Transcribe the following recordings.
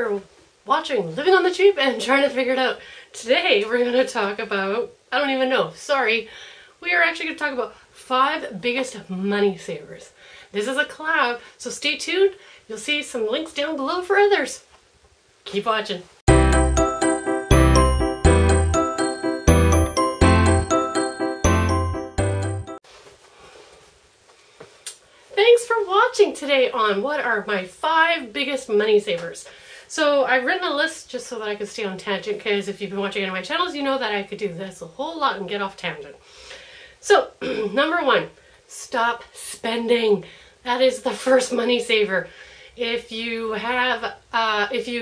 for watching Living on the Cheap and trying to figure it out. Today we're going to talk about, I don't even know, sorry, we are actually going to talk about 5 biggest money savers. This is a collab, so stay tuned. You'll see some links down below for others. Keep watching. Thanks for watching today on what are my 5 biggest money savers. So I've written a list just so that I could stay on tangent, because if you've been watching any of my channels, you know that I could do this a whole lot and get off tangent. So number 1, stop spending. That is the first money saver. If you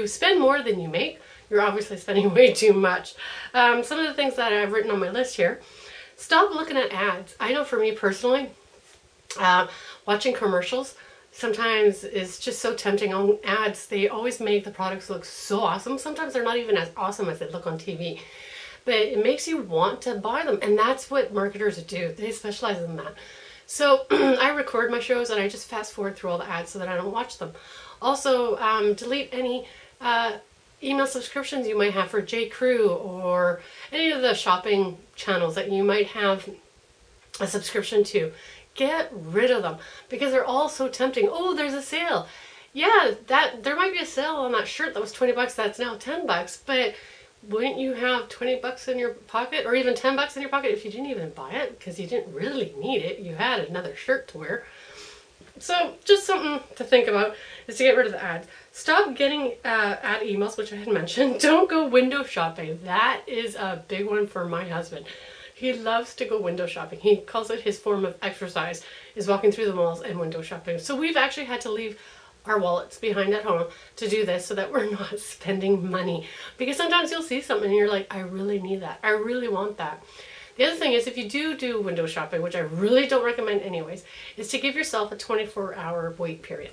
spend more than you make, you're obviously spending way too much. Some of the things that I've written on my list here: stop looking at ads. I know for me personally, watching commercials sometimes is just so tempting on ads. They always make the products look so awesome. Sometimes they're not even as awesome as they look on TV, but it makes you want to buy them, and that's what marketers do. They specialize in that. So I record my shows and I just fast forward through all the ads so that I don't watch them. Also, delete any email subscriptions you might have for J.Crew or any of the shopping channels that you might have a subscription to. Get rid of them because they're all so tempting. Oh, there's a sale. Yeah, there might be a sale on that shirt that was 20 bucks that's now 10 bucks, but wouldn't you have 20 bucks in your pocket or even 10 bucks in your pocket if you didn't even buy it because you didn't really need it? You had another shirt to wear. So just something to think about is to get rid of the ads. Stop getting ad emails, which I had mentioned. Don't go window shopping. That is a big one for my husband. He loves to go window shopping. He calls it his form of exercise, is walking through the malls and window shopping. So we've actually had to leave our wallets behind at home to do this so that we're not spending money. Because sometimes you'll see something and you're like, I really need that. I really want that. The other thing is, if you do window shopping, which I really don't recommend anyways, is to give yourself a 24-hour wait period.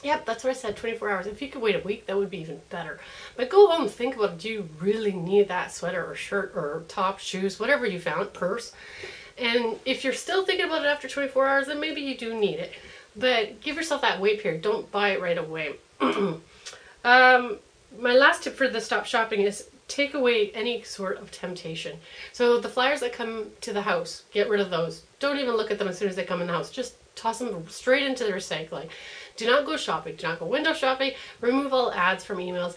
Yep, that's what I said, 24 hours. If you could wait a week, that would be even better. But go home and think about it. Do you really need that sweater or shirt or top, shoes, whatever you found, purse? And if you're still thinking about it after 24 hours, then maybe you do need it. But give yourself that wait period. Don't buy it right away. My last tip for the stop shopping is take away any sort of temptation. So the flyers that come to the house, get rid of those. Don't even look at them as soon as they come in the house. Just toss them straight into the recycling. Do not go shopping. Do not go window shopping. Remove all ads from emails.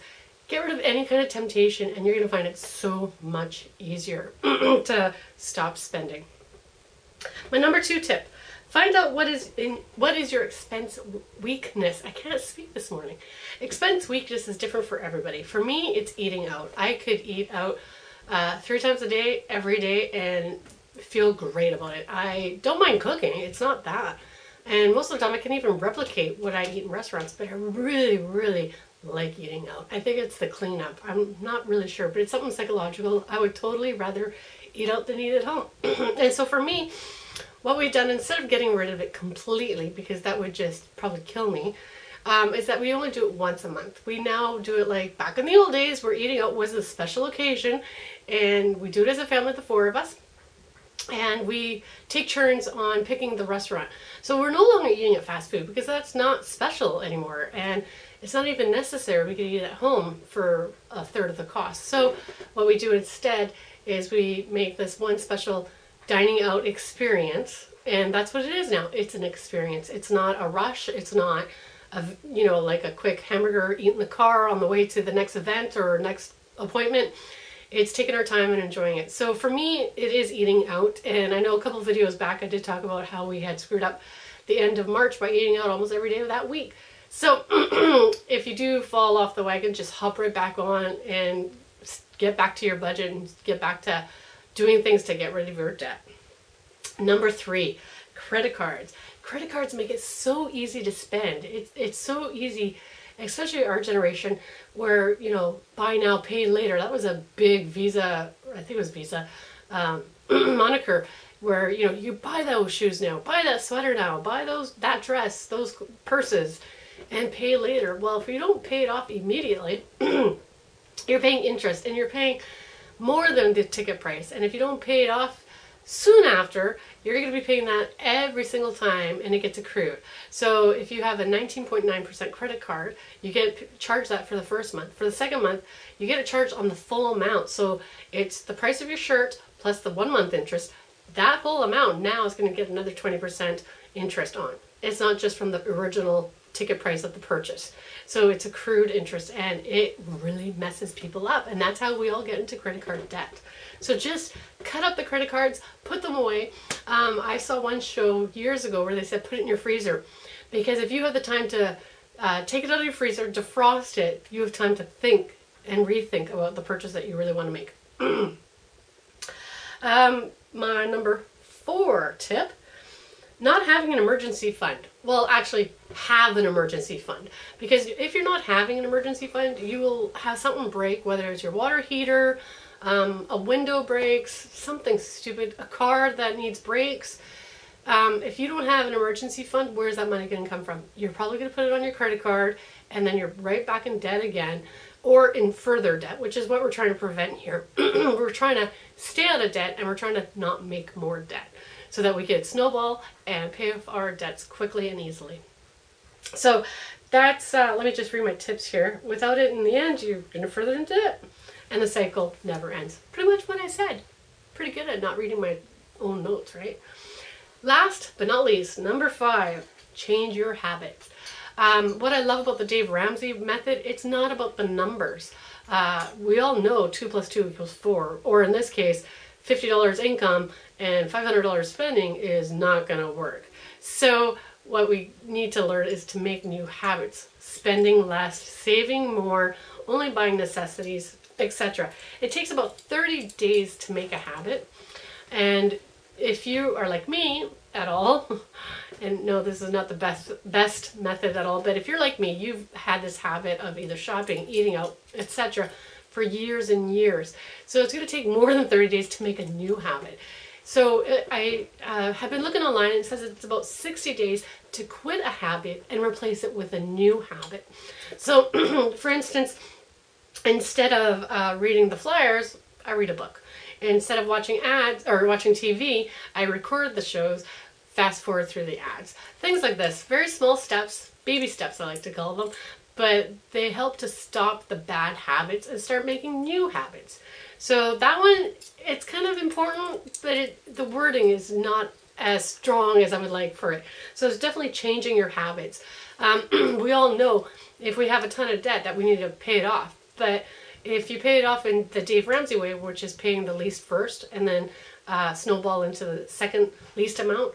Get rid of any kind of temptation, and you're going to find it so much easier to stop spending. My number 2 tip: find out what is your expense weakness. I can't speak this morning. Expense weakness is different for everybody. For me, it's eating out. I could eat out 3 times a day, every day, and feel great about it. I don't mind cooking. It's not that. And most of the time I can even replicate what I eat in restaurants, but I really, really like eating out. I think it's the cleanup. I'm not really sure, but it's something psychological. I would totally rather eat out than eat at home. And so for me, what we've done, instead of getting rid of it completely, because that would just probably kill me, is that we only do it once a month. We now do it like back in the old days where eating out was a special occasion, and we do it as a family, the 4 of us. And we take turns on picking the restaurant. So we're no longer eating at fast food because that's not special anymore. And it's not even necessary. We can eat at home for a third of the cost. So what we do instead is we make this one special dining out experience. And that's what it is now. It's an experience. It's not a rush. It's not, like a quick hamburger eat in the car on the way to the next event or next appointment. It's taking our time and enjoying it. So for me, it is eating out. And I know a couple of videos back I did talk about how we had screwed up the end of March by eating out almost every day of that week. So if you do fall off the wagon, just hop right back on and get back to your budget and get back to doing things to get rid of your debt. Number 3, credit cards. Credit cards make it so easy to spend. It's so easy, especially our generation, where, buy now, pay later. That was a big Visa, I think it was Visa, moniker, where, you buy those shoes now, buy that sweater now, buy that dress, those purses, and pay later. Well, if you don't pay it off immediately, you're paying interest, and you're paying more than the ticket price. And if you don't pay it off soon after, you're going to be paying that every single time, and it gets accrued. So if you have a 19.9% credit card, you get charged that for the first month. For the second month, you get it charged on the full amount. So it's the price of your shirt plus the 1 month interest. That whole amount now is going to get another 20% interest on. It's not just from the original ticket price of the purchase. So it's accrued interest, and it really messes people up. And that's how we all get into credit card debt. So just cut up the credit cards, put them away. I saw one show years ago where they said put it in your freezer, because if you have the time to take it out of your freezer, defrost it, you have time to think and rethink about the purchase that you really want to make. My number 4 tip, not having an emergency fund. Well, actually have an emergency fund, because if you're not having an emergency fund, you will have something break, whether it's your water heater, a window breaks, something stupid, a car that needs brakes. If you don't have an emergency fund, where's that money going to come from? You're probably going to put it on your credit card, and then you're right back in debt again, or in further debt, which is what we're trying to prevent here. We're trying to stay out of debt, and we're trying to not make more debt, so that we can snowball and pay off our debts quickly and easily. So that's, let me just read my tips here. Without it, in the end, you're going to further into debt, and the cycle never ends. Pretty much what I said. Pretty good at not reading my own notes, right? Last but not least, number 5, change your habits. What I love about the Dave Ramsey method, it's not about the numbers. We all know 2 + 2 = 4, or in this case, $50 income and $500 spending is not going to work. So what we need to learn is to make new habits, spending less, saving more, only buying necessities, etc. It takes about 30 days to make a habit. And if you are like me at all, and no, this is not the best method at all, but if you're like me, you've had this habit of either shopping, eating out, etc. for years and years. So it's going to take more than 30 days to make a new habit. So I have been looking online, and it says it's about 60 days to quit a habit and replace it with a new habit. So for instance, instead of reading the flyers, I read a book. Instead of watching ads or watching TV, I record the shows, fast forward through the ads. Things like this. Very small steps, baby steps I like to call them, but they help to stop the bad habits and start making new habits. So that one, it's kind of important, but the wording is not as strong as I would like for it. So it's definitely changing your habits. We all know if we have a ton of debt that we need to pay it off. But if you pay it off in the Dave Ramsey way, which is paying the least first and then snowball into the second least amount,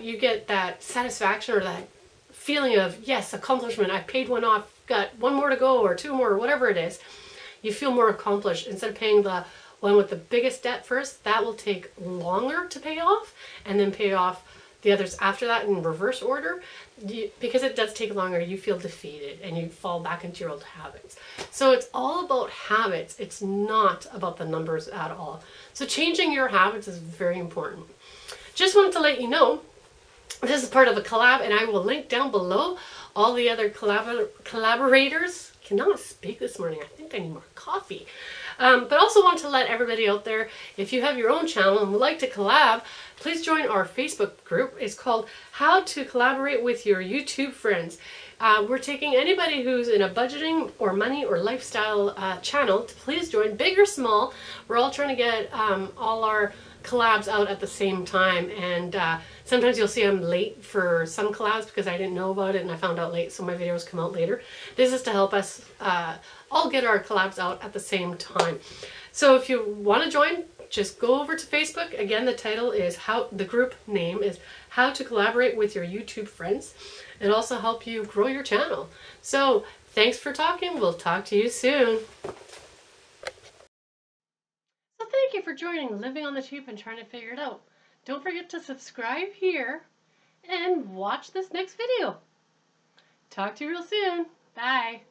you get that satisfaction or that feeling of, yes, accomplishment. I paid one off, got one more to go or 2 more or whatever it is. You feel more accomplished. Instead of paying the one with the biggest debt first, that will take longer to pay off, and then pay off the others after that in reverse order. Because it does take longer, you feel defeated and you fall back into your old habits. So it's all about habits. It's not about the numbers at all. So changing your habits is very important. Just wanted to let you know, this is part of a collab, and I will link down below all the other collaborators. Cannot speak this morning. I think I need more coffee. But also want to let everybody out there, if you have your own channel and would like to collab, please join our Facebook group. It's called How to Collaborate with Your YouTube Friends. We're taking anybody who's in a budgeting or money or lifestyle channel to please join, big or small. We're all trying to get all our collabs out at the same time, and sometimes you'll see I'm late for some collabs because I didn't know about it and I found out late, so my videos come out later. This is to help us all get our collabs out at the same time. So if you want to join, just go over to Facebook. Again, the title is the group name is How to Collaborate with Your YouTube Friends. It'll also help you grow your channel. So thanks for talking. We'll talk to you soon. Thank you for joining Living on the Cheap and trying to figure it out. Don't forget to subscribe here and watch this next video. Talk to you real soon. Bye.